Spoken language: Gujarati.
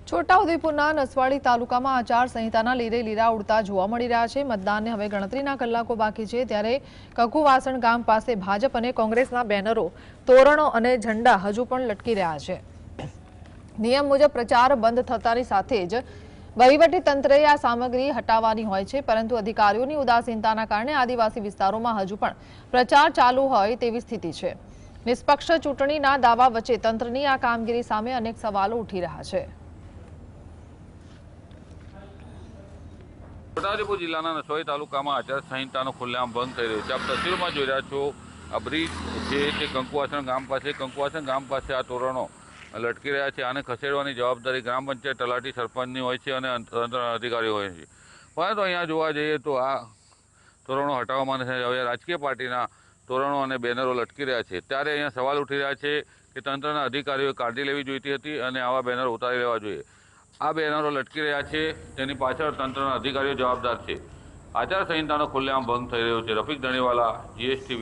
છોટાઉદેપુરના નસવાડી તાલુકામાં આચારસંહિતાના લીરે લીરા ઉડતા જોવા મળી રહ્યા છે। મતદાનને હવે ગણતરીના કલાકો બાકી છે, ત્યારે કકુવાસણ ગામ પાસે ભાજપ અને કોંગ્રેસના બેનરો, તોરણો અને ઝંડા હજુ પણ લટકી રહ્યા છે। નિયમ મુજબ પ્રચાર બંધ થતાની સાથે જ વહીવટી તંત્રે આ સામગ્રી હટાવવાની હોય છે, પરંતુ અધિકારીઓની ઉદાસીનતાના કારણે આદિવાસી વિસ્તારોમાં હજુ પણ પ્રચાર ચાલુ હોય તેવી સ્થિતિ છે। નિષ્પક્ષ ચૂંટણીના દાવા વચ્ચે તંત્રની આ કામગીરી સામે અનેક સવાલો ઉઠી રહ્યા છે। છોટાઉદેપુર જિલ્લાના નસવાડી તાલુકામાં આચારસંહિતાનો ખુલ્લેઆમ ભંગ થઈ રહ્યો છે। આપ તસવીરમાં જોઈ રહ્યા છો, આ બ્રિજ છે તે કંકુવાસણ ગામ પાસે આ તોરણો લટકી રહ્યા છે। આને ખસેડવાની જવાબદારી ગ્રામ પંચાયત, તલાટી, સરપંચની હોય છે અને તંત્રના અધિકારીઓ હોય છે, પરંતુ અહીંયા જોવા જઈએ તો આ તોરણો હટાવવામાં નથી। હવે રાજકીય પાર્ટીના તોરણો અને બેનરો લટકી રહ્યા છે, ત્યારે અહીંયા સવાલ ઉઠી રહ્યા છે કે તંત્રના અધિકારીઓએ કાળજી લેવી જોઈતી હતી અને આવા બેનરો ઉતારી લેવા જોઈએ। આ બેનરો લટકી રહ્યા છે તેની પાછળ તંત્રના અધિકારીઓ જવાબદાર છે। આચારસંહિતાનો ખુલ્લેઆમ ભંગ થઈ રહ્યો છે। રફીક ધણીવાલા, GSTV।